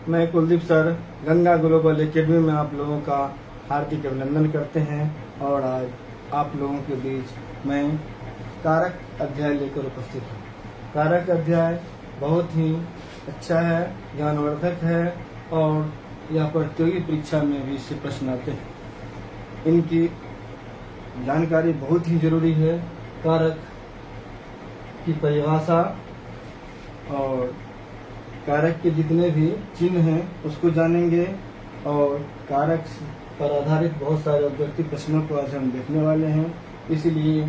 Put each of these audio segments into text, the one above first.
मैं Kuldeep sir Ganga global academy में आप लोगों का हार्दिक अभिनंदन करते हैं। और आज आप लोगों के बीच मैं कारक अध्याय लेकर उपस्थित हूँ। कारक अध्याय बहुत ही अच्छा है, ज्ञानवर्धक है और यह प्रतियोगी परीक्षा में भी इससे प्रश्न आते हैं। इनकी जानकारी बहुत ही जरूरी है। कारक की परिभाषा और कारक के जितने भी चिन्ह हैं उसको जानेंगे और कारक पर आधारित बहुत सारे ऑब्जेक्टिव प्रश्नों को आज हम देखने वाले हैं। इसलिए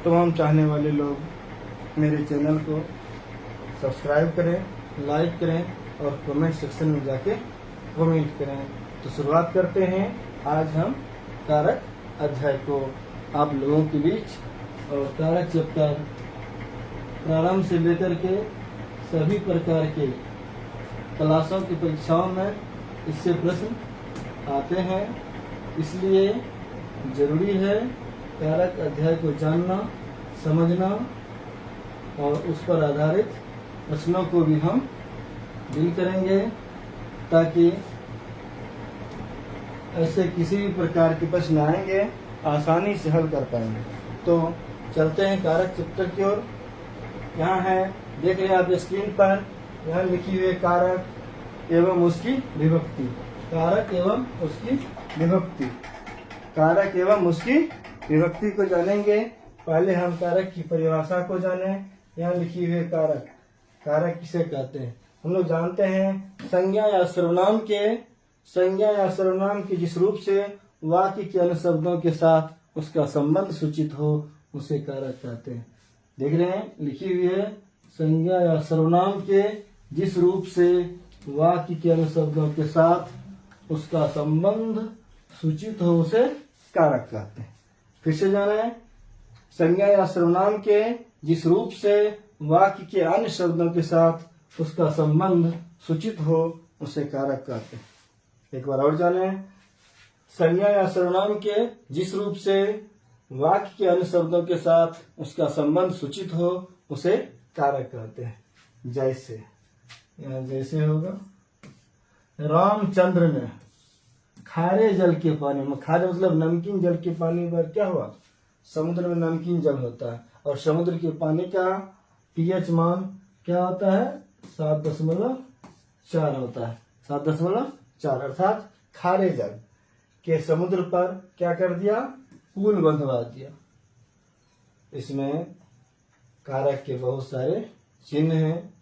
तमाम चाहने वाले लोग मेरे चैनल को सब्सक्राइब करें, लाइक करें और कमेंट सेक्शन में जाके कमेंट करें। तो शुरुआत करते हैं आज हम कारक अध्याय को आप लोगों के बीच। और कारक चैप्टर प्रारंभ से लेकर के सभी प्रकार के क्लासों की परीक्षाओं में इससे प्रश्न आते हैं, इसलिए जरूरी है कारक अध्याय को जानना, समझना और उस पर आधारित प्रश्नों को भी हम डील करेंगे ताकि ऐसे किसी भी प्रकार के प्रश्न आएंगे आसानी से हल कर पाएंगे। तो चलते हैं कारक चैप्टर की ओर। यहाँ है, देख रहे हैं आप स्क्रीन पर, यहाँ लिखी हुई है कारक एवं उसकी विभक्ति। कारक एवं उसकी विभक्ति, कारक एवं उसकी विभक्ति को जानेंगे। पहले हम कारक की परिभाषा को जाने। यहाँ लिखी हुई है कारक। कारक किसे कहते हैं? हम लोग जानते हैं संज्ञा या सर्वनाम के जिस रूप से वाक्य के अन्य शब्दों के साथ उसका संबंध सूचित हो उसे कारक कहते हैं। देख रहे हैं लिखी हुई है, संज्ञा या सर्वनाम के जिस रूप से वाक्य के अन्य शब्दों के साथ उसका संबंध सूचित हो उसे कारक कहते हैं। फिर से जाने, संज्ञा या सर्वनाम के जिस रूप से वाक्य के अन्य शब्दों के साथ उसका संबंध सूचित हो उसे कारक कहते हैं। एक बार और जाने, संज्ञा या सर्वनाम के जिस रूप से वाक्य के अन्य शब्दों के साथ उसका संबंध सूचित हो उसे कारक कहते हैं। जैसे, यहाँ जैसे होगा, रामचंद्र ने खारे जल के पानी में, खारे मतलब नमकीन जल के पानी पर क्या हुआ? समुद्र में नमकीन जल होता है और समुद्र के पानी का पीएच मान क्या होता है? 7.4 होता है। 7.4 अर्थात खारे जल के समुद्र पर क्या कर दिया? पुल बंधवा दिया। इसमें कारक के बहुत सारे चिन्ह हैं।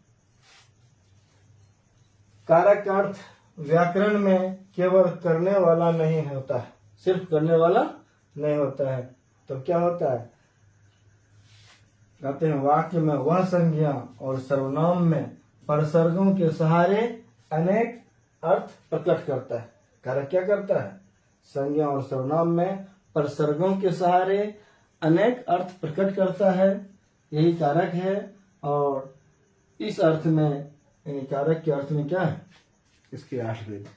कारक का अर्थ व्याकरण में केवल करने वाला नहीं होता है, सिर्फ करने वाला नहीं होता है। तो क्या होता है? कहते हैं वाक्य में वह संज्ञा और सर्वनाम में परसर्गों के सहारे अनेक अर्थ प्रकट करता है। कारक क्या करता है? संज्ञा और सर्वनाम में परसर्गों के सहारे अनेक अर्थ प्रकट करता है, यही कारक है। और इस अर्थ में, यानी कारक के अर्थ में क्या है? इसके 8 भेद।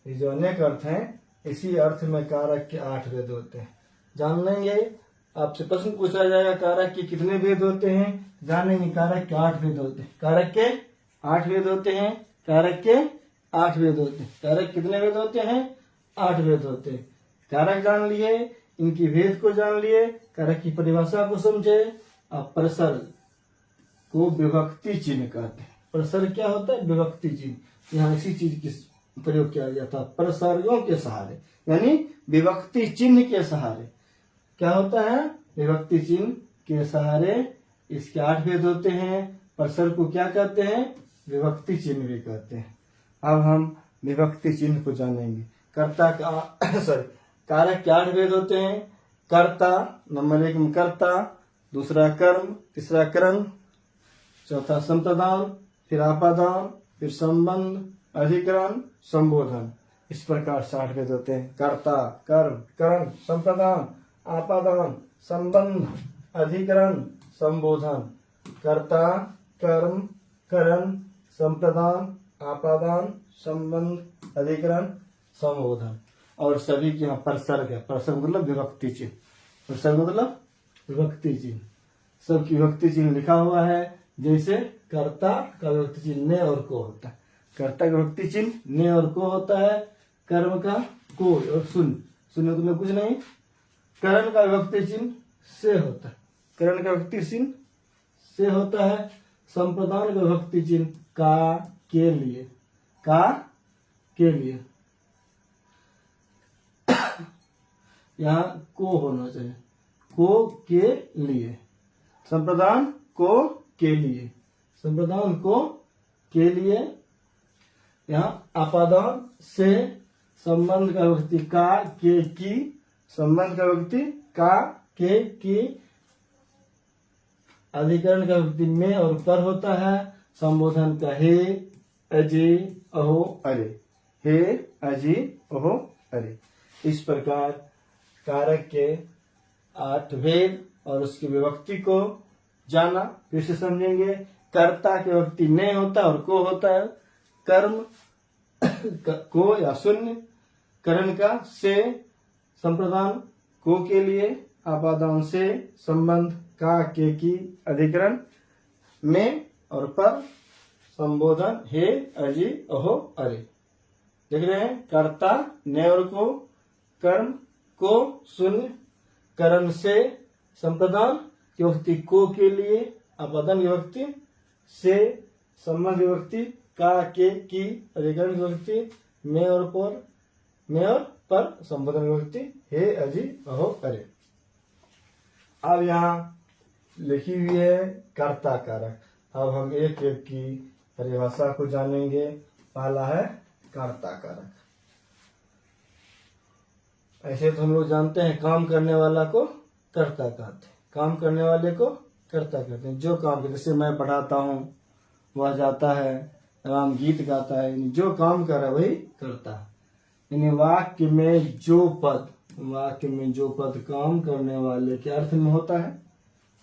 ये जो अनेक अर्थ हैं, इसी अर्थ में कारक के 8 भेद होते हैं। जान लेंगे, आपसे प्रश्न पूछा जाएगा कारक के कितने भेद होते हैं, जानेंगे। कारक के 8 भेद होते हैं। कारक के 8 भेद होते हैं। कारक के 8 भेद होते हैं। कारक कितने भेद होते हैं? 8 भेद होते हैं। कारक जान लिए, इनकी भेद को जान लिए, कारक की परिभाषा को समझे। अब परसर्ग को विभक्ति चिन्ह कहते हैं। परसर्ग क्या होता है? विभक्ति चिन्ह। यहाँ इसी चीज की प्रयोग किया जाता है, परसर्गों के सहारे, यानी विभक्ति चिन्ह के सहारे। क्या होता है? विभक्ति चिन्ह के सहारे इसके 8 भेद होते हैं। परसर्ग को क्या कहते हैं? विभक्ति चिन्ह भी कहते हैं। अब हम विभक्ति चिन्ह को जानेंगे। कर्ता का कारक के 8 भेद होते हैं। कर्ता, नंबर 1 में कर्ता, दूसरा कर्म, तीसरा करण, चौथा संप्रदान, फिर आपादान, फिर संबंध, अधिकरण, संबोधन। इस प्रकार 60 भेद होते हैं। कर्ता, कर्म, करण, संप्रदान, आपादान, संबंध, अधिकरण, संबोधन। कर्ता, कर्म, करण, संप्रदान, आपादान, संबंध, अधिकरण, संबोधन। और सभी के यहाँ परसर्ग है। परसर्ग मतलब विभक्ति चिन्ह। परसर्ग मतलब विभक्ति चिन्ह। सबकी विभक्ति चिन्ह लिखा हुआ है, जैसे कर्ता का विभक्ति चिन्ह ने और को होता है। कर्ता का विभक्ति चिन्ह ने और को होता है। कर्म का को और शून्य, शून्य तुम्हें कुछ नहीं। करण का विभक्ति चिन्ह से होता है। करण का विभक्ति चिन्ह से होता है। संप्रदान का विभक्ति चिन्ह का के लिए, का के लिए। यहाँ को होना चाहिए, को के लिए। संप्रदान को के लिए, संप्रदान को के लिए। यहाँ अपादान से संबंध का विभक्ति का के की, संबंध का विभक्ति का के की। अधिकरण का विभक्ति में और पर होता है। संबोधन का हे अजि अहो अरे, हे अजि अहो अरे। इस प्रकार कारक के 8 भेद और उसकी विभक्ति को जाना। फिर से समझेंगे। कर्ता की विभक्ति ने होता है और को होता है। कर्म को या शून्य, करण का से, संप्रदान को के लिए, आपादान से, संबंध का के की, अधिकरण में और पर, संबोधन हे अजि अहो अरे। देख रहे हैं, कर्ता ने और को, कर्म को शून्य, करण से, संप्रदान की विभक्ति को के लिए, आपादान विभक्ति से, संबंध विभक्ति का के की, अधिकरण विभक्ति में और पर, संबोधन विभक्ति हे अजि अहो अरे। अब यहाँ लिखी हुई है कर्ता कारक। अब हम एक एक की परिभाषा को जानेंगे। पहला है कर्ता कारक। ऐसे तो हम लोग जानते हैं काम करने वाला को कर्ता कहते हैं, काम करने वाले को कर्ता कहते हैं। जो काम, जैसे मैं पढ़ाता हूँ, वह जाता है, राम गीत गाता है, जो काम कर रहा है वही करता है। यानी वाक्य में जो पद, वाक्य में जो पद काम करने वाले के अर्थ में होता है,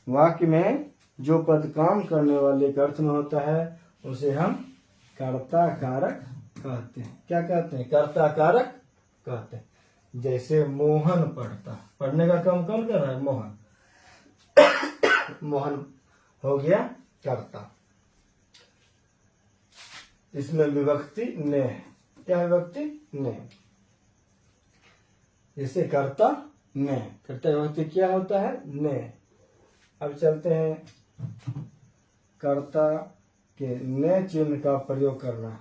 वाक्य में जो पद काम करने वाले के अर्थ में होता है, उसे हम कर्ता कारक कहते हैं। क्या कहते हैं? कर्ता कारक कहते हैं। जैसे मोहन पढ़ता, पढ़ने का काम कौन कर रहा है? मोहन। मोहन हो गया कर्ता। इसमें विभक्ति ने है। क्या विभक्ति? ने। जैसे कर्ता ने, कर्ता विभक्ति क्या होता है? ने। अब चलते हैं, कर्ता के ने चिन्ह का प्रयोग करना।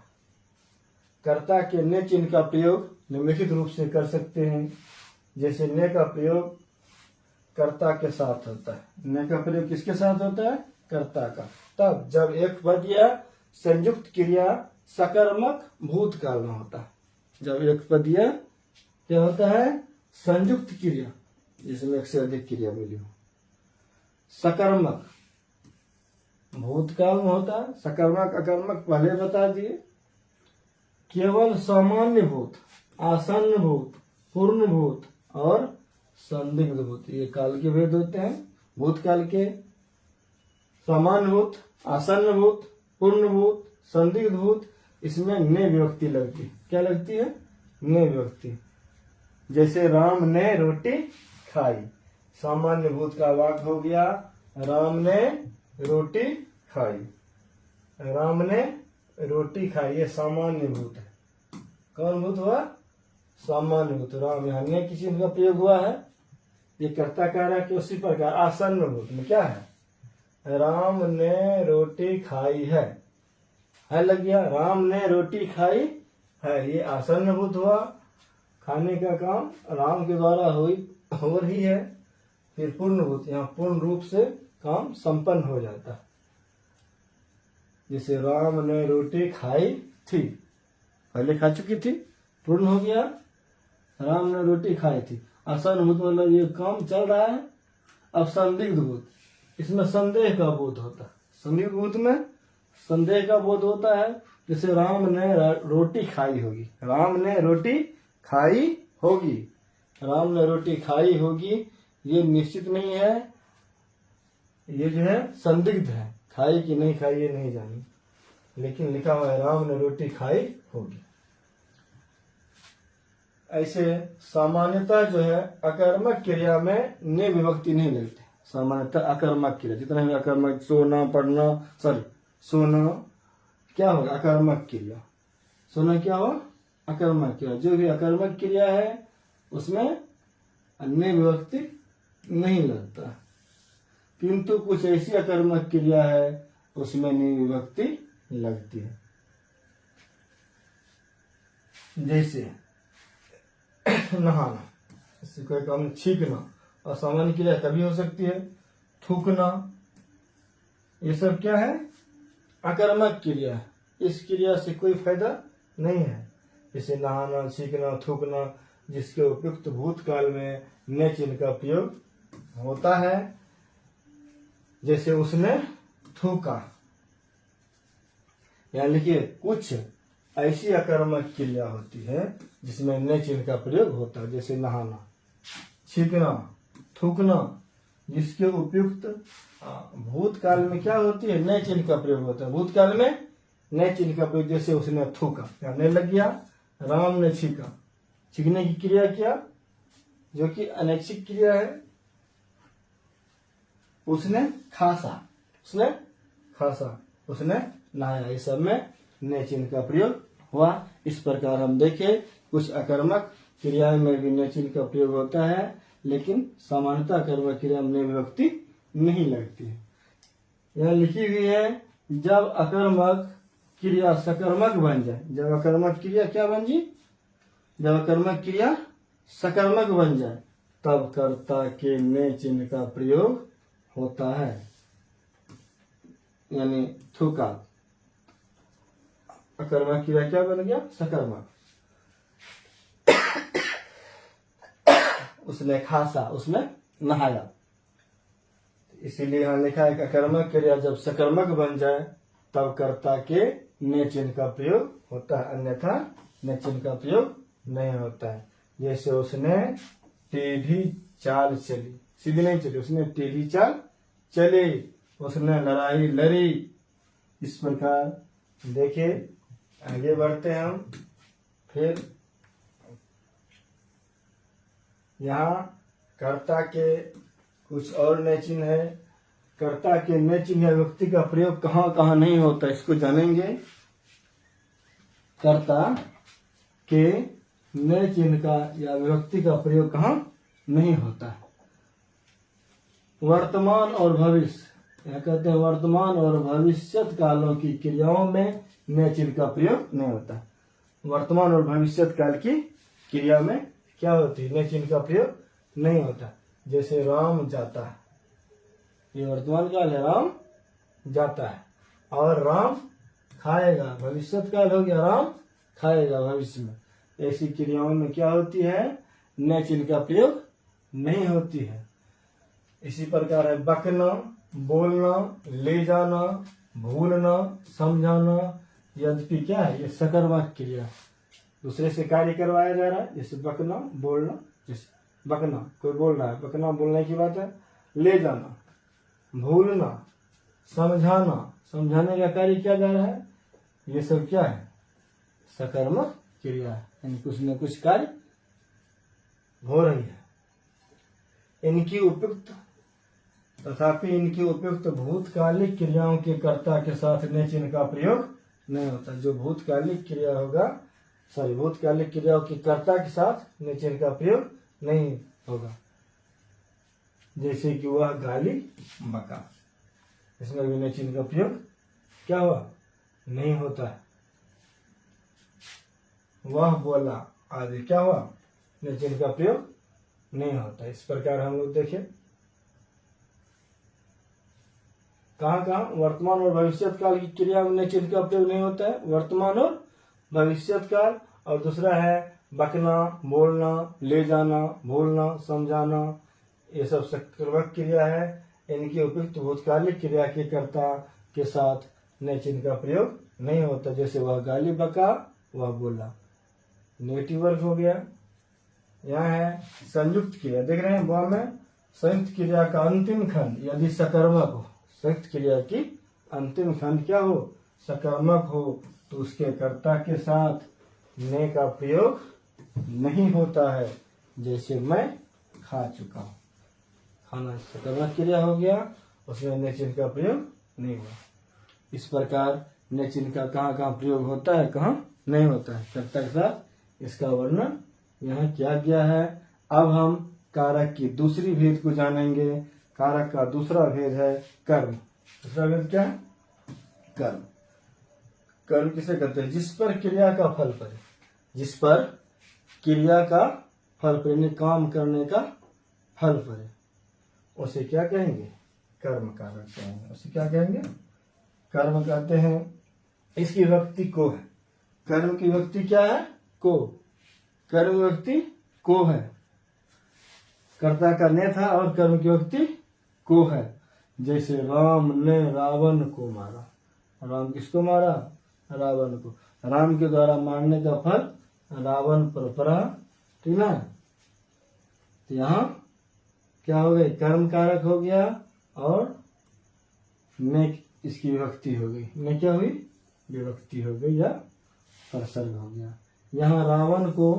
कर्ता के ने चिन्ह का प्रयोग निम्नलिखित रूप से कर सकते हैं। जैसे ने का प्रयोग कर्ता के साथ होता है। ने का प्रयोग किसके साथ होता है? कर्ता का। तब जब एक पद या संयुक्त क्रिया सकर्मक भूतकाल में होता है। जब एक पद या क्या होता है? संयुक्त क्रिया, जिसमें एक से अधिक क्रिया मिली हो। सकर्मक भूतकाल में होता है। सकर्मक अकर्मक पहले बता दिए। केवल सामान्य भूत, आसन्न भूत, पूर्ण भूत और संदिग्ध भूत, ये काल के भेद होते हैं। भूतकाल के सामान्य भूत, आसन्न भूत, पूर्ण भूत, संदिग्ध भूत, इसमें ने विभक्ति लगती है। क्या लगती है? ने विभक्ति। जैसे राम ने रोटी खाई, सामान्य भूत का वाक्य हो गया राम ने रोटी खाई। राम ने रोटी खाई, ये सामान्य भूत है। कौन भूत हुआ? सामान्य भूत। राम यहाँ ने किसी का प्रयोग हुआ है, ये कर्ता कारक है। उसी प्रकार आसन्न भूत में क्या है? राम ने रोटी खाई है लग गया। राम ने रोटी खाई है, ये आसन्न भूत हुआ। खाने का काम राम के द्वारा हो रही है। फिर पूर्ण भूत, यहाँ पूर्ण रूप से काम संपन्न हो जाता है। जैसे राम ने रोटी खाई थी, पहले खा चुकी थी, पूर्ण हो गया। राम ने रोटी खाई थी। आसन्न भूत मतलब ये काम चल रहा है। अब संदिग्ध भूत, इसमें संदेह का बोध होता है। संदिग्ध भूत में संदेह का बोध होता है। जैसे राम ने रोटी खाई होगी, राम ने रोटी खाई होगी, राम ने रोटी खाई होगी, ये निश्चित नहीं है, ये जो है संदिग्ध है। खाई कि नहीं खाई ये नहीं जानी, लेकिन लिखा हुआ है राम ने रोटी खाई होगी। ऐसे सामान्यतः जो है अकर्मक क्रिया में ने विभक्ति नहीं लगती। सामान्यतः अकर्मक क्रिया, जितना भी अकर्मक, सोना, पढ़ना, सॉरी सोना क्या होगा? अकर्मक क्रिया। सोना क्या हो? अकर्मक क्रिया। जो भी अकर्मक क्रिया है उसमें अन्य विभक्ति नहीं लगता, किंतु कुछ ऐसी अकर्मक क्रिया है उसमें नहीं विभक्ति लगती है। जैसे नहाना, इससे कोई काम, छींकना असामान्य क्रिया कभी हो सकती है। थूकना, ये सब क्या है? अकर्मक क्रिया है। इस क्रिया से कोई फायदा नहीं है। जैसे नहाना, छींकना, थूकना, जिसके उपयुक्त भूतकाल में न चिन्ह का प्रयोग होता है। जैसे उसने थूका। यानी कि कुछ ऐसी अकर्मक क्रिया होती है जिसमें न चिन्ह का प्रयोग होता है। जैसे नहाना, छींकना, थूकना, जिसके उपयुक्त भूतकाल में क्या होती है? न चिन्ह का प्रयोग होता है। भूतकाल में न चिन्ह का प्रयोग। जैसे उसने थूका, न लग गया, राम ने छींका। छींकने की क्रिया किया जो कि अनैच्छिक क्रिया है। उसने खासा, उसने नहाया। इस सब में न चिन्ह का प्रयोग हुआ। इस प्रकार हम देखें कुछ अकर्मक क्रिया में भी न चिन्ह का प्रयोग होता है, लेकिन सामान्यतः अकर्मक क्रिया में विभक्ति नहीं लगती है। यह लिखी हुई है, जब अकर्मक क्रिया सकर्मक बन जाए। जब अकर्मक क्रिया क्या बन जी? जब अकर्मक क्रिया सकर्मक बन जाए तब कर्ता के न चिन्ह का प्रयोग होता है। यानी थूका, अकर्मक क्रिया क्या बन गया? सकर्मक। उसने खासा, उसने नहाया। इसीलिए यहाँ लिखा है कि अकर्मक क्रिया जब सकर्मक बन जाए तब कर्ता के न चिन्ह का प्रयोग होता है, अन्यथा न चिन्ह का प्रयोग नहीं होता है। जैसे उसने टेढ़ी चाल चली, सीधी नहीं चली, उसने टेढ़ी चाल चली। उसने लड़ाई लड़ी। इस प्रकार देखिए, आगे बढ़ते हैं हम। फिर यहाँ कर्ता के कुछ और न चिन्ह है। कर्ता के न चिन्ह या व्यक्ति का प्रयोग कहाँ कहाँ नहीं होता, इसको जानेंगे। कर्ता के न चिन्ह का या विभक्ति का प्रयोग कहाँ नहीं होता है? वर्तमान और भविष्य, यह कहते हैं वर्तमान और भविष्यत कालों की क्रियाओं में न चिन्ह का प्रयोग नहीं होता। वर्तमान और भविष्यत काल की क्रिया में क्या होती है? न चिन्ह का प्रयोग नहीं होता। जैसे राम जाता है, ये वर्तमान काल है, राम जाता है। और राम खाएगा, भविष्यत काल हो गया, राम खाएगा भविष्य में। ऐसी क्रियाओं में क्या होती है? न चिन्ह का प्रयोग नहीं होती है। इसी प्रकार है बकना, बोलना, ले जाना, भूलना, समझाना। यद्यपि क्या है? ये सकर्मक क्रिया, दूसरे से कार्य करवाया जा रहा है। जैसे बकना, बोलना। जैसे बकना, कोई बोल रहा है, बकना बोलने की बात है। ले जाना, भूलना, समझाना, समझाने का कार्य किया जा रहा है। ये सब क्या है? सकर्मक क्रिया है, यानी कुछ न कुछ कार्य हो रही है। इनकी उपयुक्त तथापि इनकी उपयुक्त भूतकालिक क्रियाओं के कर्ता के साथ न चिन्ह का प्रयोग नहीं होता। जो भूतकालिक क्रिया होगा, भूतकालिक क्रियाओं के कर्ता के साथ न चिन्ह का प्रयोग नहीं होगा। जैसे कि वह गाली बका, इसमें भी न चिन्ह का प्रयोग क्या हुआ? नहीं होता है। वह बोला आदि क्या हुआ? न चिन्ह का प्रयोग नहीं होता। इस प्रकार हम लोग देखें कहाँ कहाँ वर्तमान और भविष्यत काल की क्रिया में न चिन्ह का प्रयोग नहीं होता है। वर्तमान और भविष्यत काल। और दूसरा है बकना, बोलना, ले जाना, भूलना, समझाना। ये सब सकर्मक क्रिया है। इनकी उपयुक्त भूतकालिक क्रिया के कर्ता के साथ न चिन्ह का प्रयोग नहीं होता। जैसे वह गाली बका, वह बोला, नेगेटिव वर्ग हो गया। यहाँ है संयुक्त क्रिया, देख रहे हैं वह में संयुक्त क्रिया का अंतिम खंड यदि सकर्मक हो, संयुक्त क्रिया की अंतिम खंड क्या हो? सकर्मक हो, तो उसके कर्ता के साथ ने का प्रयोग नहीं होता है। जैसे मैं खा चुका हूँ, खाना सकर्मक क्रिया हो गया, उसमें न चिन्ह का प्रयोग नहीं हुआ। इस प्रकार ने चिन्ह का कहाँ कहाँ प्रयोग होता है, कहाँ नहीं होता है, कर्ता के साथ इसका वर्णन यहाँ किया गया है। अब हम कारक की दूसरी भेद को जानेंगे। कारक का दूसरा भेद है कर्म। दूसरा भेद क्या है? कर्म। कर्म किसे कहते हैं? जिस पर क्रिया का फल पड़े, जिस पर क्रिया का फल पड़े, यानी काम करने का फल पड़े, उसे क्या कहेंगे? कर्म कारक कहेंगे। उसे क्या कहेंगे? कर्म कहते हैं। इसकी विभक्ति को है। कर्म की विभक्ति क्या है? को। कर्म विभक्ति को है। कर्ता का ने था और कर्म की विभक्ति को है। जैसे राम ने रावण को मारा। राम किसको मारा? रावण को। राम के द्वारा मारने का फल रावण पर पड़ा, ठीक ना। तो यहाँ क्या हो गई? कर्म कारक हो गया और में इसकी विभक्ति हो गई। में क्या हुई? विभक्ति हो गई या प्रसर्ग हो गया। यहाँ रावण को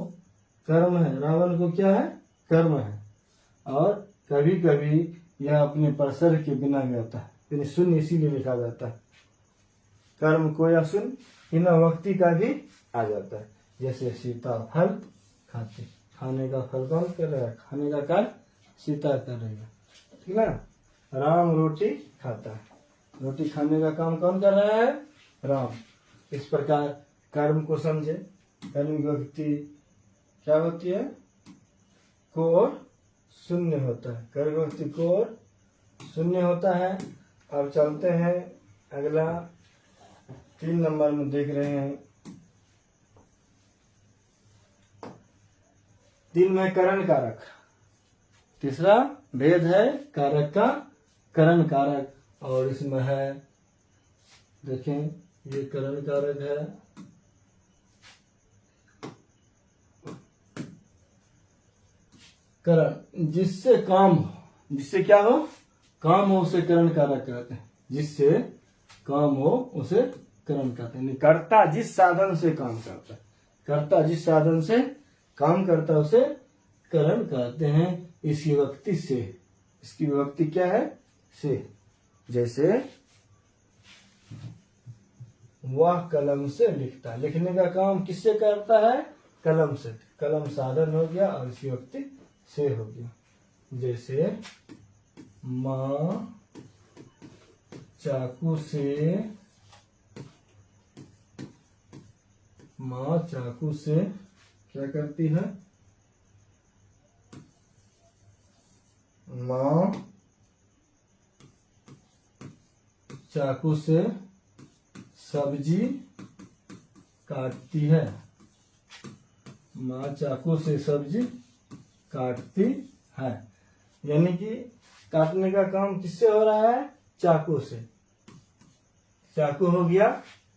कर्म है, रावण को क्या है? कर्म है। और कभी कभी यह अपने प्रसर्ग के बिना भी आता है, यानी शून्य इसीलिए लिखा जाता है। कर्म को या शून्य इन विभक्ति का भी आ जाता है। जैसे सीता फल खाते, खाने का फल कौन कर रहा है? खाने का कार्य सीता कर रही है, ठीक ना। राम रोटी खाता है, रोटी खाने का काम कौन कर रहा है? राम। इस प्रकार कर्म को समझे। कर्म की विभक्ति क्या होती है? को और शून्य होता है। कर्म विभक्ति को और शून्य होता है। अब चलते हैं अगला 3 नंबर में देख रहे हैं। 3 में करण कारक। तीसरा भेद है कारक का करण कारक। और इसमें है, देखें ये करण कारक है, करण जिससे काम हो, जिससे क्या हो? काम हो, उसे करण कारक कहते हैं। जिससे काम हो उसे करण कहते हैं। कर्ता जिस साधन से काम करता है, कर्ता जिस साधन से काम करता है उसे करण कहते हैं। इसकी विभक्ति से। इसकी विभक्ति क्या है? से। जैसे वह कलम से लिखता है। लिखने का काम किससे करता है? कलम से। कलम साधन हो गया और इसकी विभक्ति से हो गया। जैसे माँ चाकू से, माँ चाकू से क्या करती है? माँ चाकू से सब्जी काटती है। माँ चाकू से सब्जी काटती है। यानी कि काटने का काम किससे हो रहा है? चाकू से। चाकू हो गया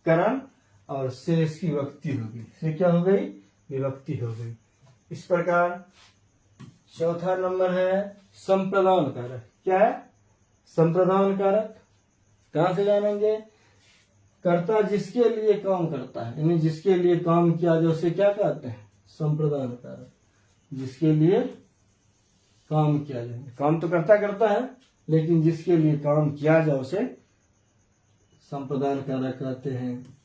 करण और से इसकी विभक्ति हो गई। से क्या हो गई? विभक्ति हो गई। इस प्रकार चौथा नंबर है संप्रदान कारक। क्या है? संप्रदान कारक। कहां से जानेंगे? कर्ता जिसके लिए काम करता है, यानी जिसके लिए काम किया जाए उसे क्या कहते हैं? संप्रदान कारक। जिसके लिए काम किया जाए, काम तो कर्ता करता है लेकिन जिसके लिए काम किया जाए उसे संप्रदान कारक कहते हैं।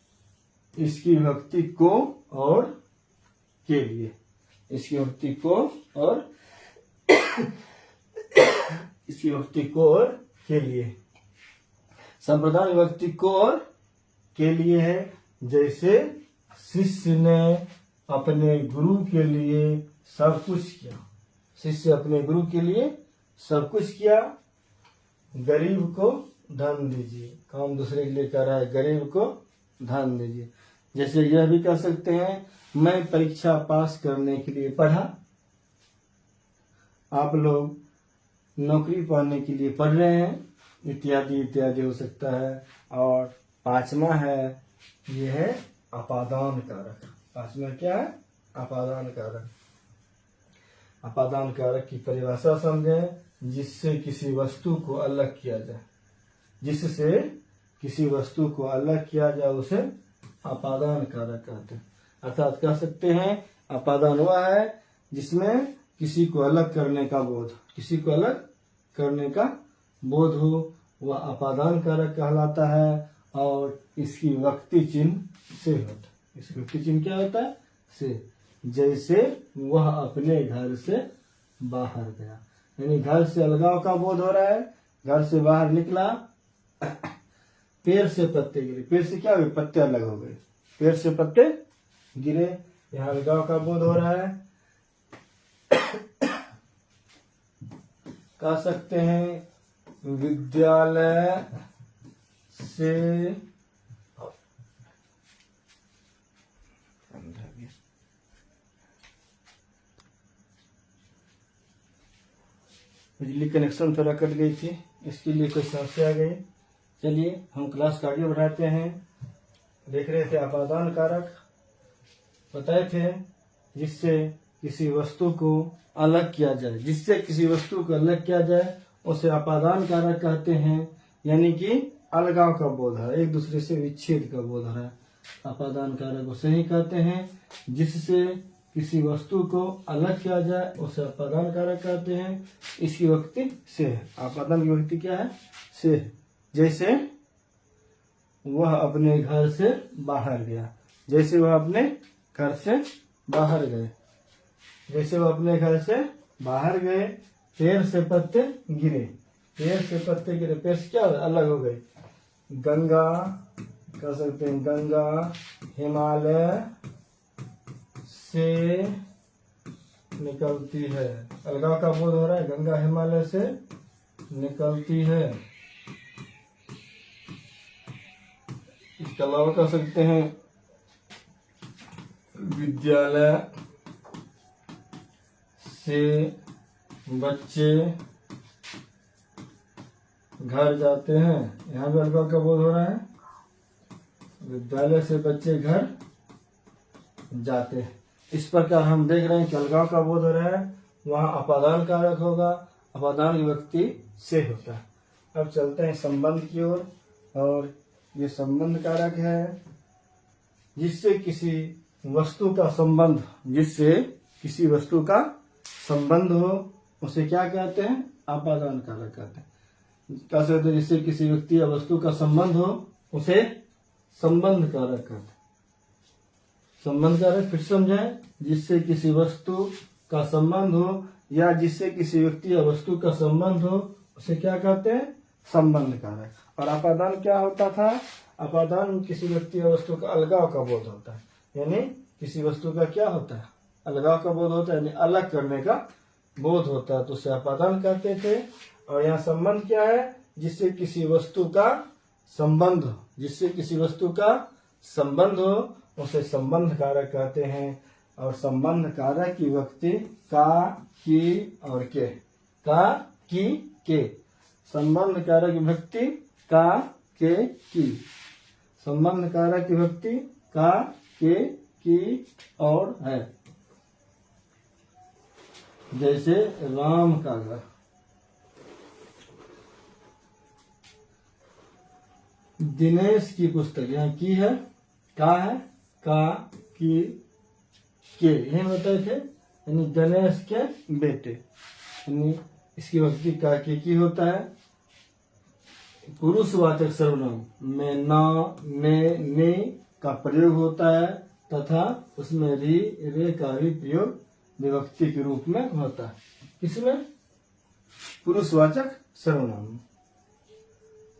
इसकी विभक्ति को और के लिए। इसकी विभक्ति को और इसकी विभक्ति को और के लिए। संप्रदान विभक्ति को और के लिए है। जैसे शिष्य ने अपने गुरु के लिए सब कुछ किया। शिष्य अपने गुरु के लिए सब कुछ किया। गरीब को धन दीजिए। काम दूसरे के लिए कर रहा है, गरीब को धन दीजिए। जैसे यह भी कह सकते हैं, मैं परीक्षा पास करने के लिए पढ़ा। आप लोग नौकरी पाने के लिए पढ़ रहे हैं, इत्यादि इत्यादि हो सकता है। और 5वां है, यह है अपादान कारक। 5वां क्या है? अपादान कारक। अपादान कारक की परिभाषा समझें। जिससे किसी वस्तु को अलग किया जाए। जिससे किसी वस्तु को अलग किया जाए उसे अपादान कारक कहते हैं। अर्थात कह सकते हैं अपादान हुआ है जिसमें किसी को अलग करने का बोध, किसी को अलग करने का बोध हो, वह अपादान कारक कहलाता है। और इसकी वक्ति चिन्ह से होता है। इसकी वक्ति चिन्ह क्या होता है? से। जैसे वह अपने घर से बाहर गया, यानी घर से अलगाव का बोध हो रहा है। घर से बाहर निकला, पेड़ से पत्ते गिरे। पेड़ से क्या हुए? पत्ते अलग हो गए, पेड़ से पत्ते गिरे। यहाँ अलगाव का बोध हो रहा है। कह सकते हैं विद्यालय से बिजली कनेक्शन थोड़ा कट गई थी, इसके लिए कोई समस्या आ गई। चलिए हम क्लास का आगे बढ़ाते हैं। देख रहे थे अपादान कारक, बताए थे जिससे किसी वस्तु को अलग किया जाए, जिससे किसी वस्तु को अलग किया जाए उसे अपादान कारक कहते हैं। यानी कि अलगाव का बोध है, एक दूसरे से विच्छेद का बोध है। अपादान कारक उसे ही कहते हैं जिससे किसी वस्तु को अलग किया जाए, उसे अपादान कारक कहते हैं। इसकी वक्ति से है। अपादान की वक्ति क्या है? से। जैसे वह अपने घर से बाहर गया, जैसे वह अपने घर से बाहर गए, जैसे वह अपने घर से बाहर गए। पेड़ से पत्ते गिरे, पेड़ से पत्ते गिरे, पेड़ से क्या अलग हो गए? गंगा कह सकते हैं, गंगा हिमालय से निकलती है। अलगाव का बोध हो रहा है, गंगा हिमालय से निकलती है। इसके अलावा कह सकते हैं विद्यालय से बच्चे घर जाते हैं। यहाँ भी अलगाव का बोध हो रहा है। विद्यालय से बच्चे घर जाते हैं। इस प्रकार हम देख रहे हैं कि अलगाव का बोध हो रहा है, वहाँ अपादान कारक होगा, अपादान की व्यक्ति से होता है। अब चलते हैं संबंध की ओर, और ये संबंध कारक है जिससे किसी वस्तु का संबंध, जिससे किसी वस्तु का संबंध हो उसे क्या कहते हैं? अपादान कारक कहते हैं। कह सकते हैं जिससे किसी व्यक्ति या वस्तु का संबंध हो उसे संबंध कारक कहते हैं। संबंध कारक फिर समझाएं, जिससे किसी वस्तु का संबंध हो या जिससे किसी व्यक्ति या वस्तु का संबंध हो उसे क्या कहते हैं? संबंध कारक। और अपादान क्या होता था? अपादान किसी व्यक्ति या वस्तु का अलगाव का बोध होता है, यानी किसी वस्तु का क्या होता है? अलगाव का बोध होता है, यानी अलग करने का बोध होता है, तो उसे अपादान कहते थे। और यहाँ संबंध क्या है? जिससे किसी वस्तु का संबंध हो, जिससे किसी वस्तु का संबंध हो उसे संबंध कारक कहते हैं। और संबंध कारक की व्यक्ति का, की और के। का, की, के। संबंध कारक विभक्ति का, के, की। संबंध कारक की विभक्ति का, के, की और है। जैसे राम का घर, दिनेश की पुस्तक, यहाँ की है, का है, का, की, के, यही बताए थे, यानी गणेश के बेटे। यानी इसकी वक्ति का, की होता है। पुरुषवाचक सर्वनाम में ना, ने, ने का प्रयोग होता है तथा उसमें री, रे का भी प्रयोग विभक्ति के रूप में होता है। इसमें पुरुषवाचक सर्वनाम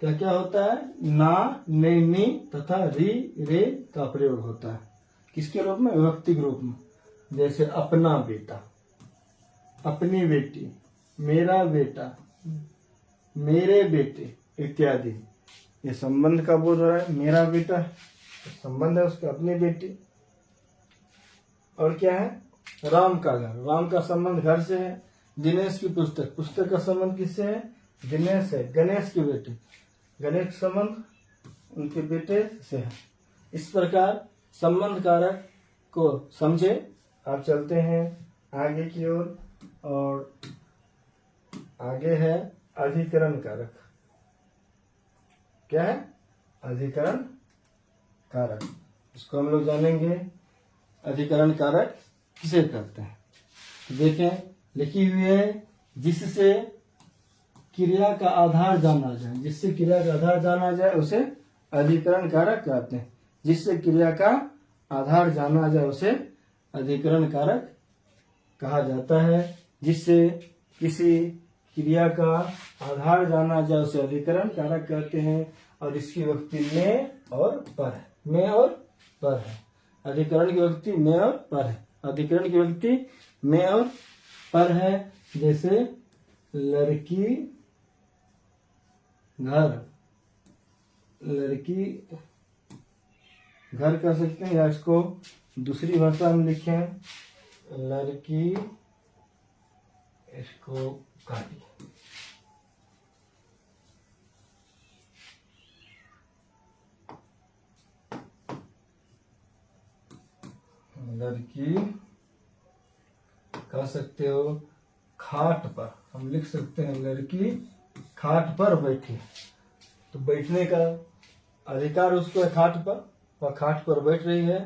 क्या क्या होता है? ना, ने, नी तथा री, रे का प्रयोग होता है। किसके रूप में? विभक्ति के रूप में। जैसे अपना बेटा, अपनी बेटी, मेरा बेटा, मेरे बेटे इत्यादि। ये संबंध का बोध हो रहा है। मेरा बेटा संबंध है उसका, अपनी बेटी। और क्या है? राम का घर, राम का संबंध घर से है। दिनेश की पुस्तक, पुस्तक का संबंध किससे है? दिनेश है, गणेश के बेटे, गणेश का संबंध उनके बेटे से है। इस प्रकार संबंध कारक को समझे। अब चलते हैं आगे की ओर, और आगे है अधिकरण कारक। क्या है? अधिकरण कारक। इसको हम लोग जानेंगे, अधिकरण कारक किसे कहते हैं। तो देखें लिखी हुई है, जिससे क्रिया का आधार जाना जाए, जिससे क्रिया का आधार जाना जाए उसे अधिकरण कारक कहते हैं। जिससे क्रिया का आधार जाना जाए उसे अधिकरण कारक कहा जाता है। जिससे किसी क्रिया का आधार जाना जाए उसे अधिकरण कारक कहते हैं। और इसकी विभक्ति में और पर है, में और पर है। अधिकरण की विभक्ति में और पर है, अधिकरण की विभक्ति में और पर है। जैसे लड़की घर, लड़की घर कह सकते हैं, या इसको दूसरी भाषा में लिखें लड़की, इसको काटी, लड़की कह सकते हो खाट पर, हम लिख सकते हैं लड़की खाट पर बैठी। तो बैठने का अधिकार उसको है खाट पर, वह खाट पर बैठ रही है,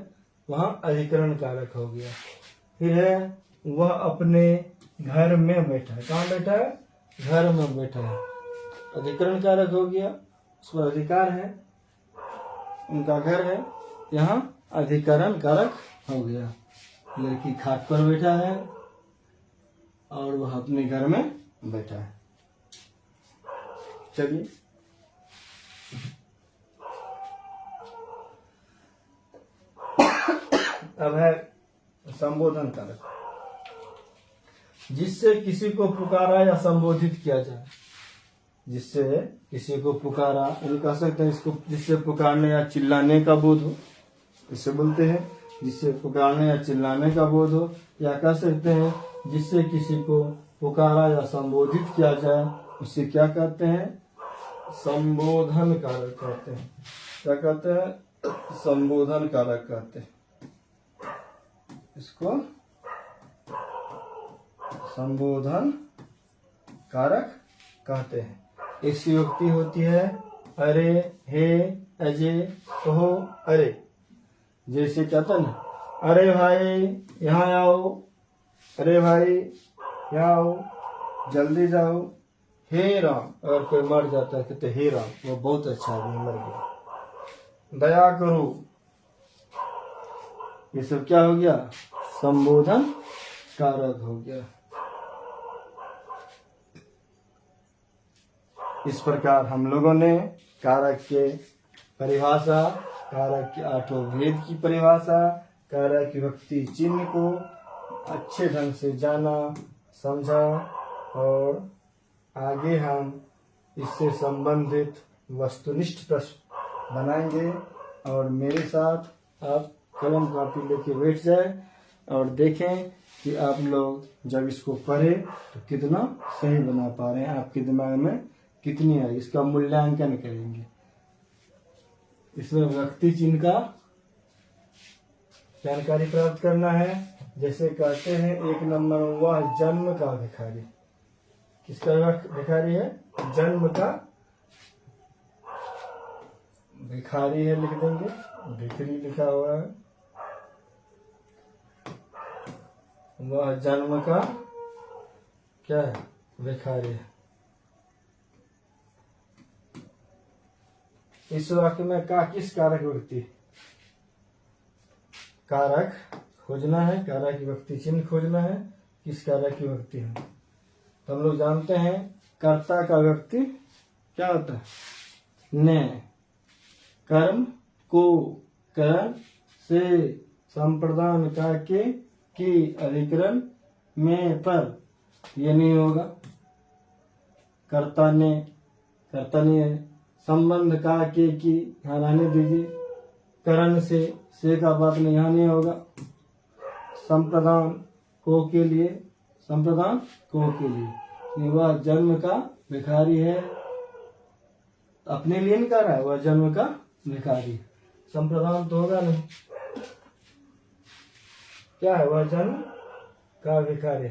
वहां अधिकरण कारक हो गया। फिर है वह अपने घर में बैठा है, कहाँ बैठा है, घर में बैठा है, अधिकरण कारक हो गया, उस पर अधिकार है, उनका घर है, यहाँ अधिकरण कारक हो गया। लड़की खाट पर बैठा है और वह अपने घर में बैठा है। चलिए अब है संबोधन कारक। जिससे किसी को पुकारा या संबोधित किया जाए, जिससे किसी को पुकारा, ये कह सकते हैं इसको, जिससे पुकारने या चिल्लाने का बोध हो, इसे बोलते हैं जिससे पुकारने या चिल्लाने का बोध हो। या कह सकते हैं जिससे किसी को पुकारा या संबोधित किया जाए, उसे क्या कहते हैं, संबोधन कारक कहते हैं। क्या कहते हैं, संबोधन कारक कहते हैं इसको, संबोधन कारक कहते हैं। इसकी युक्ति होती है अरे, हे, अजय, कहो, अरे। जैसे कहते हैं ना, अरे भाई यहाँ आओ, अरे भाई यहाँ आओ, जल्दी जाओ, हे राम। अगर कोई मर जाता है कहते हे राम, वो बहुत अच्छा आदमी मर गया। दया करो, ये सब क्या हो गया, संबोधन कारक हो गया। इस प्रकार हम लोगों ने कारक के परिभाषा, कारक के 8 भेद की परिभाषा, कारक की विभक्ति चिन्ह को अच्छे ढंग से जाना, समझा। और आगे हम इससे संबंधित वस्तुनिष्ठ प्रश्न बनाएंगे। और मेरे साथ आप कलम कॉपी लेके बैठ जाए और देखें कि आप लोग जब इसको पढ़े तो कितना सही बना पा रहे हैं, आपके दिमाग में कितनी आई, इसका मूल्यांकन करेंगे। इसमें व्यक्ति चिन्ह का जानकारी प्राप्त करना है। जैसे कहते हैं 1 नंबर, वह जन्म का भिखारी। किसका भिखारी है, जन्म का भिखारी है, लिख देंगे, भिखरी लिखा हुआ है। वह जन्म का क्या है, भिखारी है। इस वाक्य में का किस कारक व्यक्ति, कारक खोजना है, कारक की व्यक्ति चिन्ह खोजना है, किस कारक की व्यक्ति है। तो हम लोग जानते हैं कर्ता का व्यक्ति क्या होता है, ने, कर्म को करण से, संप्रदान का के, की, अधिकरण में, पर। ये नहीं होगा, कर्ता ने, कर्ता ने, संबंध का के, की, यहाँ रहने दीजिए, करण से का बात नहीं, यहाँ नहीं होगा। संप्रदान को के लिए, संप्रदान को के लिए, वह जन्म का भिखारी है, अपने लिए नहीं कर रहा है, वह जन्म का भिखारी। संप्रदान तो होगा नहीं, क्या है, वह जन्म का भिखारी।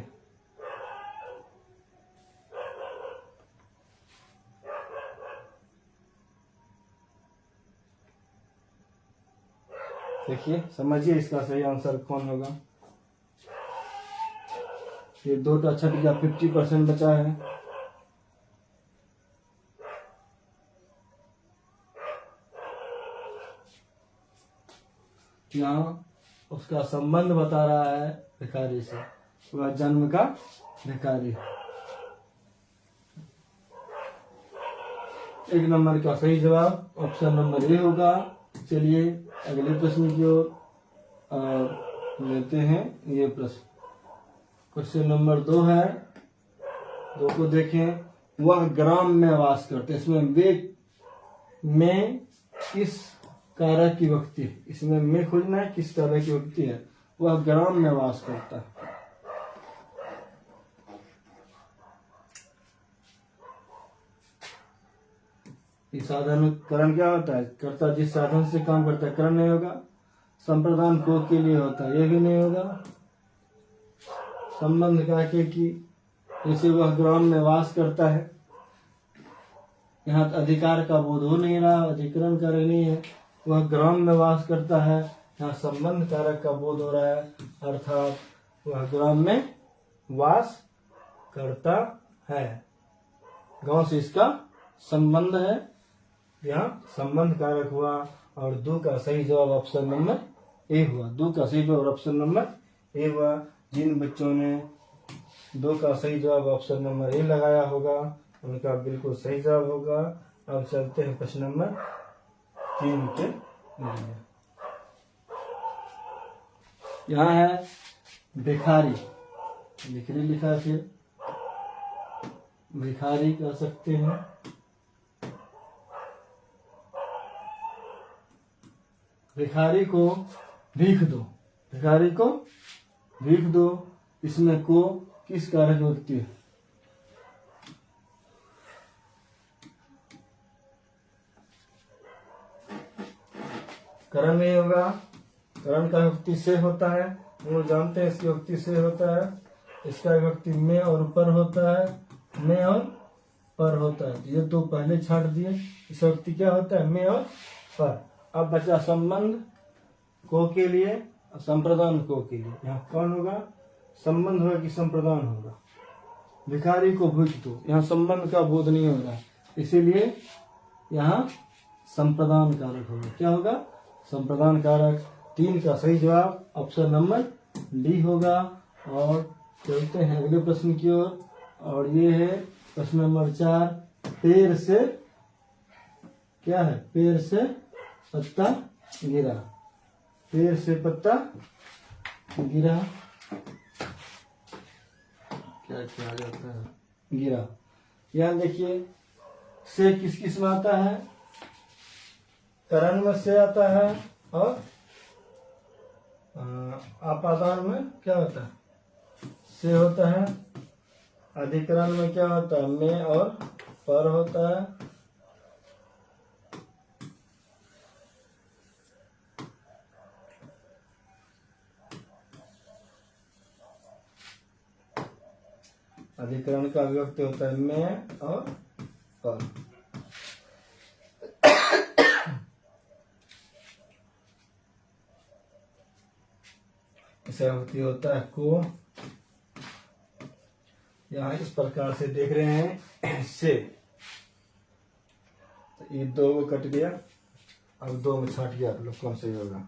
देखिए समझिए इसका सही आंसर कौन होगा। ये 2 छट गया, 50% बचा है। यहाँ उसका संबंध बता रहा है भिखारी से, वह जन्म का भिखारी है। 1 नंबर का सही जवाब ऑप्शन नंबर ए होगा। चलिए अगले प्रश्न की ओर लेते हैं। ये प्रश्न क्वेश्चन नंबर 2 है। 2 को देखें। वह ग्राम में वास करते, इसमें वे में किस कारक की व्यक्ति है, इसमें में खोजना है किस कारक की व्यक्ति है। वह ग्राम में वास करता है। इस साधन करण क्या होता है, कर्ता जिस साधन से काम करता है करण नहीं होगा। संप्रदान को के लिए होता है, ये भी नहीं होगा। संबंध का के की, जैसे वह ग्राम में वास करता है, यहाँ अधिकार का बोध हो नहीं रहा, अधिकरण कारक नहीं है। वह ग्राम में वास करता है, यहाँ संबंध कारक का बोध हो रहा है, अर्थात वह ग्राम में वास करता है। गांव से इसका संबंध है, यहाँ संबंध कारक हुआ। और 2 का सही जवाब ऑप्शन नंबर ए हुआ। 2 का सही जवाब ऑप्शन नंबर ए हुआ। जिन बच्चों ने 2 का सही जवाब ऑप्शन नंबर ए लगाया होगा उनका बिल्कुल सही जवाब होगा। अब चलते हैं प्रश्न नंबर 3 के लिए। यहाँ है भिखारी, भिखारी लिखा है, फिर भिखारी कह सकते हैं। भिखारी को भीख दो, भिखारी को भीख दो, इसमें को किस कारक होती है। करण नहीं होगा, करण का विभक्ति से होता है, हम लोग जानते हैं इसकी विभक्ति से होता है। इसका विभक्ति में और पर होता है, में और पर होता है। ये 2 पहले छाट दिए। इसका विभक्ति क्या होता है, में और पर। अब बचा संबंध को के लिए, संप्रदान को के लिए। यहाँ कौन होगा, संबंध होगा कि संप्रदान होगा। भिखारी को भीख दो, यहाँ संबंध का बोध नहीं हो रहा, इसीलिए यहाँ संप्रदान कारक होगा। क्या होगा, संप्रदान कारक। 3 का सही जवाब ऑप्शन नंबर डी होगा। और चलते हैं अगले प्रश्न की ओर, और ये है प्रश्न नंबर 4। पेड़ से क्या है, पेड़ से पत्ता गिरा, पेड़ से पत्ता गिरा, क्या क्या आ जाता है, गिरा। यहाँ देखिए से किस किस में आता है, करण में से आता है, और आपादान में क्या होता है, से होता है। अधिकरण में क्या होता है, में और पर होता है। अधिकरण का विभक्ति होता है में और पर। इसे विभक्ति होता है को। यहाँ इस प्रकार से देख रहे हैं से, तो ये 2 को कट गया, अब 2 में छाट गया। आप लोग कौन सही होगा,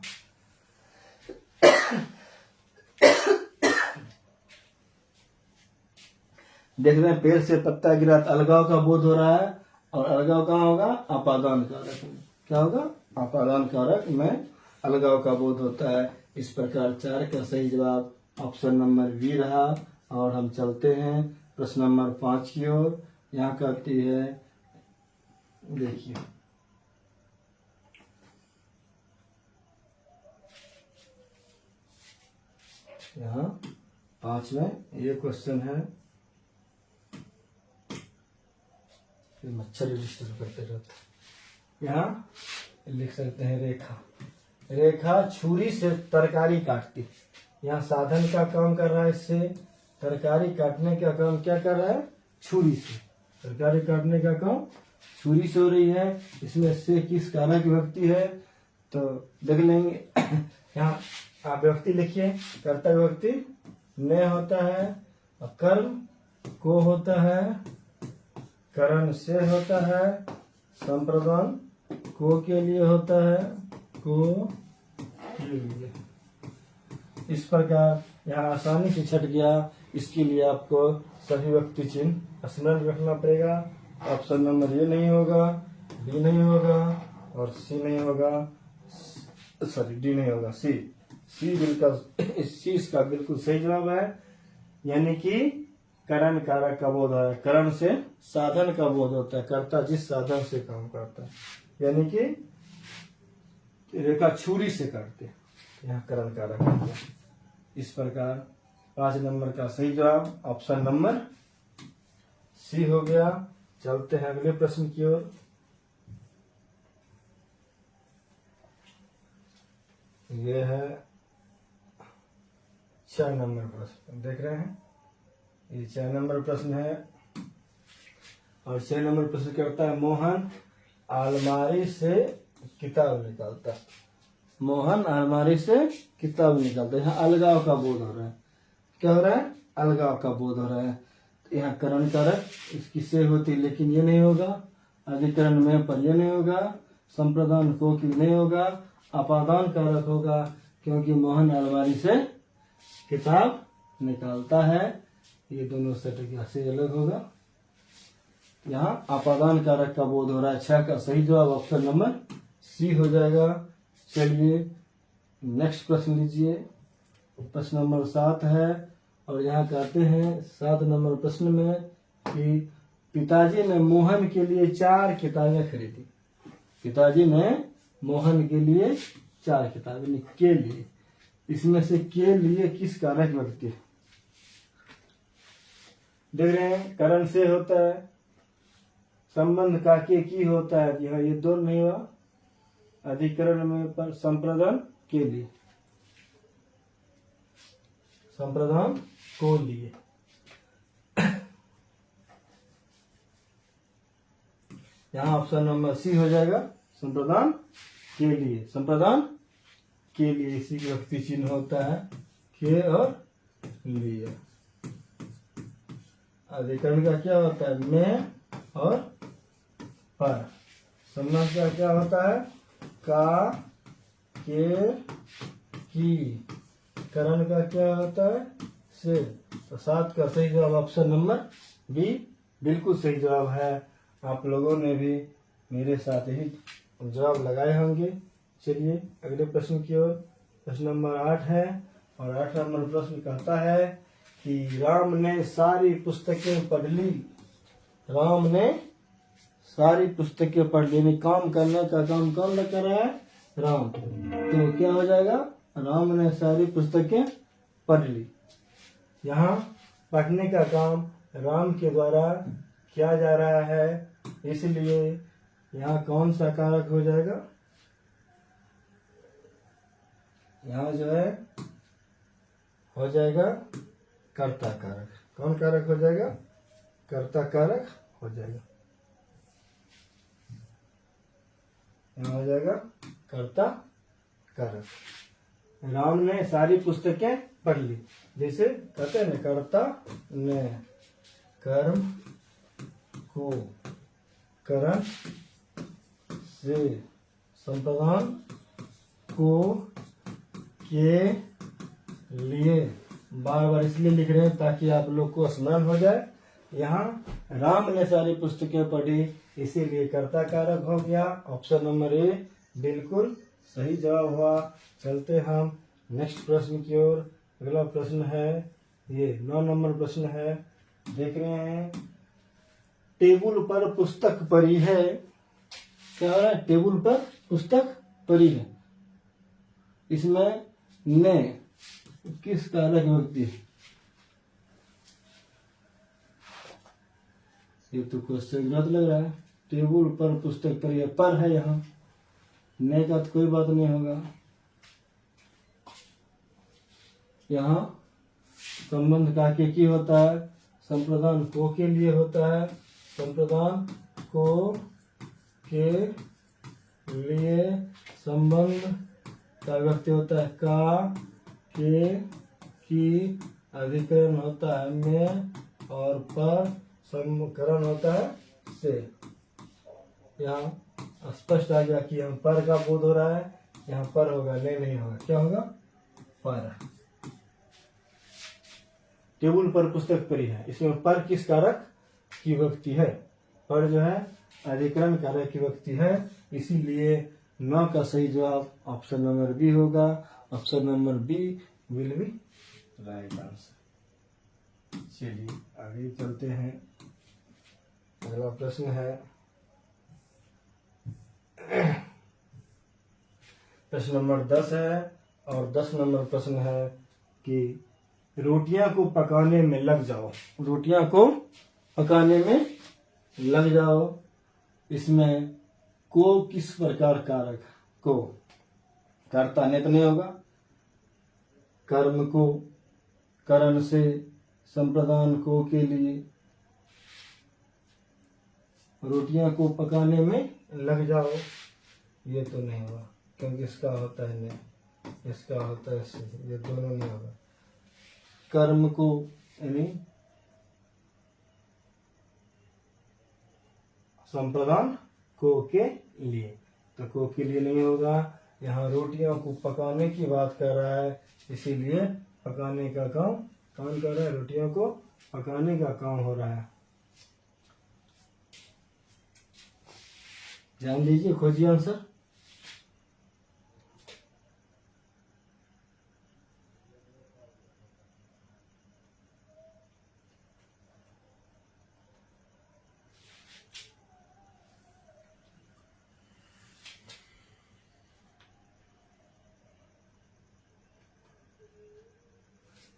देख रहे हैं पेड़ से पत्ता गिरा, तो अलगाव का बोध हो रहा है। और अलगाव कहाँ होगा, आपादान कारक में। क्या होगा, आपादान कारक में अलगाव का बोध होता है। इस प्रकार 4 का सही जवाब ऑप्शन नंबर बी रहा। और हम चलते हैं प्रश्न नंबर 5 की ओर। यहाँ कहती है, देखिए यहाँ 5 में ये क्वेश्चन है, मच्छर डिस्टर्ब करते रहते। यहाँ लिख सकते हैं रेखा, रेखा छुरी से तरकारी काटती। यहाँ साधन का काम कर रहा है, इससे तरकारी काटने का काम क्या कर रहा है, छुरी से। तरकारी काटने का काम छुरी से हो रही है। इसमें से किस कारक की विभक्ति है, तो देख लेंगे। यहाँ आप विभक्ति लिखिए, कर्ता विभक्ति में होता है, और कर्म को होता है, करण से होता है, संप्रदान को के लिए होता है, को इस प्रकार यहाँ आसानी से छट गया। इसके लिए आपको सभी व्यक्ति चिन्ह स्मरण रखना पड़ेगा। ऑप्शन नंबर ए नहीं होगा, बी नहीं होगा और सी नहीं होगा, सॉरी डी नहीं होगा, सी बिल्कुल सी इसका बिल्कुल सही जवाब है। यानी कि करण कारक का बोध है, करण से साधन का बोध होता है, कर्ता जिस साधन से काम करता है, यानी कि रेखा छुरी से काटते, यहाँ करण कारक हो गया। इस प्रकार 5 नंबर का सही जवाब ऑप्शन नंबर सी हो गया। चलते हैं अगले प्रश्न की ओर। ये है 6 नंबर प्रश्न, देख रहे हैं, ये 6 नंबर प्रश्न है। और 6 नंबर प्रश्न करता है, मोहन अलमारी से किताब निकालता है। मोहन अलमारी से किताब निकालता है। यहाँ अलगाव का बोध हो रहा है। क्या हो रहा है? अलगाव का बोध हो रहा है। तो यहाँ करण कारक इसकी से होती, लेकिन ये नहीं होगा। अधिकरण में पर ये नहीं होगा। संप्रदान को की नहीं होगा। अपादान कारक होगा, क्योंकि मोहन अलमारी से किताब निकालता है। ये दोनों सेट से अलग होगा। यहाँ अपादान कारक का बोध हो रहा है। 6 का सही जवाब ऑप्शन नंबर सी हो जाएगा। चलिए नेक्स्ट प्रश्न लीजिए। प्रश्न नंबर 7 है और यहाँ कहते हैं 7 नंबर प्रश्न में कि पिताजी ने मोहन के लिए 4 किताबें खरीदी। पिताजी ने मोहन के लिए 4 किताबें के लिए, इसमें से के लिए किस कारक व्यक्ति? देख रहे हैं, करण से होता है, संबंध का के की होता है, यहाँ ये दो नहीं हुआ। अधिकरण में पर संप्रदान के लिए, संप्रदान को लिए। यहाँ ऑप्शन नंबर सी हो जाएगा, संप्रदान के लिए। संप्रदान के लिए इसी का व्यक्ति चिन्ह होता है के और लिए। अधिकरण का क्या होता है? में और पर। संबंध का क्या होता है? का, के, की। करण का क्या होता है? से। तो 7 का सही जवाब ऑप्शन नंबर बी बिल्कुल सही जवाब है। आप लोगों ने भी मेरे साथ ही जवाब लगाए होंगे। चलिए अगले प्रश्न की ओर। प्रश्न नंबर 8 है और 8 नंबर प्रश्न कहता है कि राम ने सारी पुस्तकें पढ़ ली। राम ने सारी पुस्तकें पढ़ ली। काम करने का काम कौन कर रहा है? राम। तो क्या हो जाएगा? राम ने सारी पुस्तकें पढ़ ली। यहाँ पढ़ने का काम राम के द्वारा किया जा रहा है, इसलिए यहाँ कौन सा कारक हो जाएगा? यहाँ जो है हो जाएगा कर्ता कारक। कौन कारक हो जाएगा? कर्ता कारक हो जाएगा। यहाँ हो जाएगा कर्ता कारक। राम ने सारी पुस्तकें पढ़ ली। जैसे कहते हैं ना, कर्ता ने कर्म को करण से, संप्रदान को के लिए। बार बार इसलिए लिख रहे हैं ताकि आप लोग को स्मरण हो जाए। यहाँ राम ने सारी पुस्तकें पढ़ी, इसीलिए कर्ता कारक हो गया। ऑप्शन नंबर ए बिल्कुल सही जवाब हुआ। चलते हम नेक्स्ट प्रश्न की ओर। अगला प्रश्न है, ये 9 नंबर प्रश्न है। देख रहे हैं, टेबल पर पुस्तक पड़ी है। क्या हो रहा है? टेबल पर पुस्तक पड़ी है। इसमें ने किस कारक व्यक्ति? ये तो क्वेश्चन गलत लग रहा है। टेबल पर पुस्तक पड़ी है, पर है यहाँ, ने का तो कोई बात नहीं होगा। यहाँ संबंध का के की होता है, संप्रदान को के लिए होता है। संप्रदान को के लिए संबंध का व्यक्ति होता है का, के, की। अधिकरण होता है में और पर। समकरण होता है से। यहाँ स्पष्ट आ गया कि हम पर का बोध हो रहा है। यहाँ पर होगा, नहीं होगा। क्या होगा? पर। टेबल पर पुस्तक पढ़ी है, इसमें पर किस कारक की विभक्ति है? पर जो है अधिकरण कारक की विभक्ति है, इसीलिए 9 का सही जवाब ऑप्शन नंबर बी होगा। Option number B will be right answer. चलिए आगे चलते हैं। अगला प्रश्न है प्रश्न नंबर 10 है, और 10 नंबर प्रश्न है कि रोटियां को पकाने में लग जाओ। रोटियां को पकाने में लग जाओ, इसमें को किस प्रकार कारक को? कर्ता ने तो नहीं होगा, कर्म को, करण से, संप्रदान को के लिए। रोटियां को पकाने में लग जाओ, ये तो नहीं होगा क्योंकि इसका होता है नहीं, इसका होता है से, ये दोनों नहीं होगा। कर्म को यानी संप्रदान को के लिए, तो को के लिए नहीं होगा। यहाँ रोटियों को पकाने की बात कर रहा है, इसीलिए पकाने का काम कौन कर रहा है? रोटियों को पकाने का काम हो रहा है। ध्यान दीजिए, खोजिए आंसर।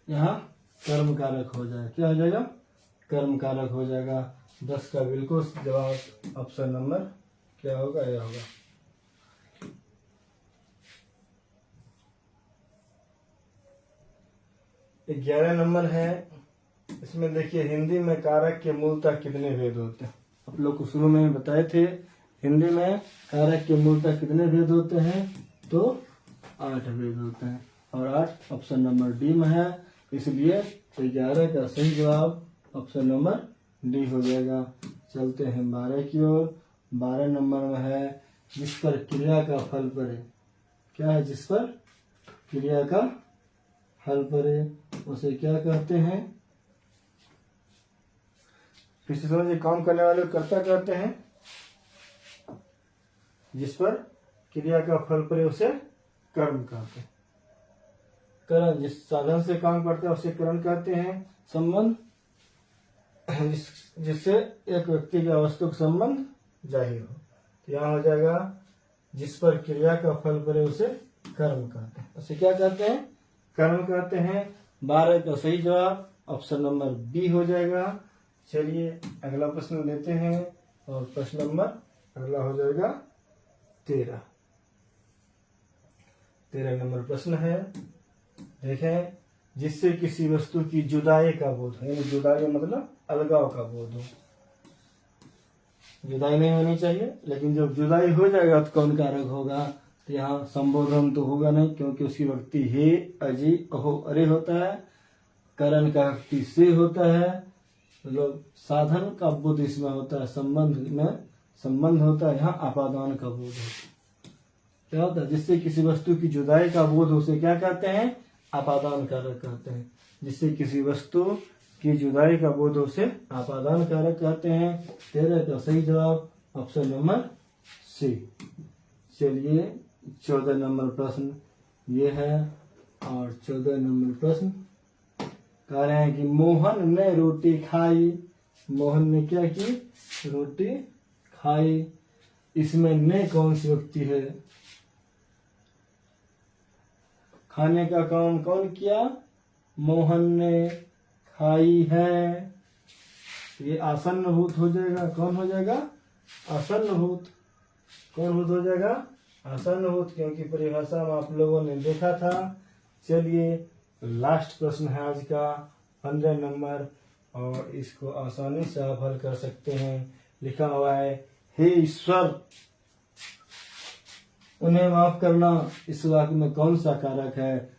यहाँ कर्म कारक हो जाएगा, क्या हो जाएगा? कर्म कारक हो जाएगा। 10 का बिल्कुल जवाब ऑप्शन नंबर क्या होगा? यह होगा। एक 11 नंबर है, इसमें देखिए हिंदी में कारक के मूलतः कितने भेद होते हैं? आप लोग को शुरू में बताए थे, हिंदी में कारक के मूलतः कितने भेद होते हैं? तो 8 भेद होते हैं, और 8 ऑप्शन नंबर डी में है, इसलिए 11 का सही जवाब ऑप्शन नंबर डी हो जाएगा। चलते हैं 12 की ओर। 12 नंबर में है जिस पर क्रिया का फल पड़े। क्या है? जिस पर क्रिया का फल पड़े उसे क्या कहते हैं? फिर से समझिए, काम करने वाले को कर्ता कहते हैं, जिस पर क्रिया का फल पड़े उसे कर्म कहते हैं। करण, जिस साधन से काम करते हैं उसे करण कहते हैं। संबंध, जिससे एक व्यक्ति का वस्तु का संबंध जाहिर हो, तो यहाँ हो जाएगा जिस पर क्रिया का फल पड़े उसे कर्म कहते हैं। उसे क्या कहते हैं? कर्म कहते हैं। 12 का सही जवाब ऑप्शन नंबर बी हो जाएगा। चलिए अगला प्रश्न लेते हैं, और प्रश्न नंबर अगला हो जाएगा 13 नंबर प्रश्न है। देखें, जिससे किसी वस्तु की जुदाई का बोध हो, यानी जुदाई मतलब अलगाव का बोध हो। जुदाई नहीं होनी चाहिए, लेकिन जब जुदाई हो जाएगा तो कौन कारक होगा? तो यहाँ संबोधन तो होगा नहीं, क्योंकि उसकी व्यक्ति हे, अजी, अहो, अरे होता है। करण का व्यक्ति से होता है, मतलब साधन का बोध इसमें होता है, संबंध में संबंध होता है। यहाँ आपादान का बोध होता है। क्या होता है? जिससे किसी वस्तु की जुदाई का बोध उसे क्या कहते हैं? आपादान कारक कहते हैं। जिससे किसी वस्तु की जुदाई का बोध उसे आपादान कारक कहते हैं। 13 का सही जवाब ऑप्शन नंबर सी। चलिए 14 नंबर प्रश्न ये है, और 14 नंबर प्रश्न कह रहे हैं कि मोहन ने रोटी खाई। मोहन ने क्या की? रोटी खाई। इसमें ने कौन सी व्यक्ति है? खाने का काम कौन किया? मोहन ने खाई है। ये आसन्न भूत हो जाएगा। कौन हो जाएगा? आसन्न भूत। कौन भूत हो जाएगा? आसन्न भूत, क्योंकि परिभाषा में आप लोगों ने देखा था। चलिए लास्ट प्रश्न है आज का, 15 नंबर, और इसको आसानी से आप हल कर सकते हैं। लिखा हुआ है, हे ईश्वर उन्हें माफ करना। इस वाक्य में कौन सा कारक है?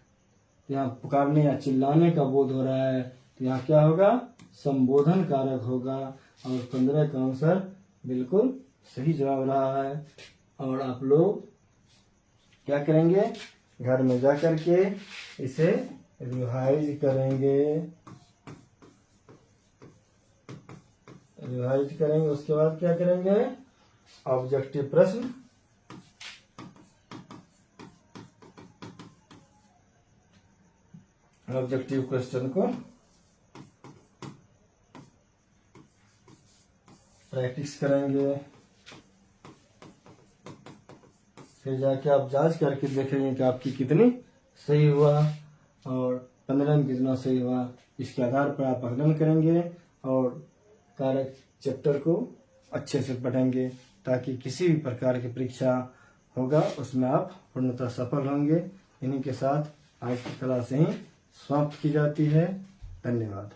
यहाँ पुकारने या चिल्लाने का बोध हो रहा है, तो यहाँ क्या होगा? संबोधन कारक होगा। और 15 का आंसर बिल्कुल सही जवाब रहा है। और आप लोग क्या करेंगे? घर में जा करके इसे रिवाइज करेंगे। विभाजित करेंगे। उसके बाद क्या करेंगे, ऑब्जेक्टिव प्रश्न, ऑब्जेक्टिव क्वेश्चन को प्रैक्टिस करेंगे। फिर जाके आप जांच करके देखेंगे कि आपकी कितनी सही हुआ और 15 में कितना सही हुआ। इसके आधार पर आप आकलन करेंगे और कारक चैप्टर को अच्छे से पढ़ेंगे, ताकि किसी भी प्रकार की परीक्षा होगा उसमें आप पूर्णतः सफल होंगे। इन्हीं के साथ आज की क्लास यहीं समाप्त की जाती है। धन्यवाद।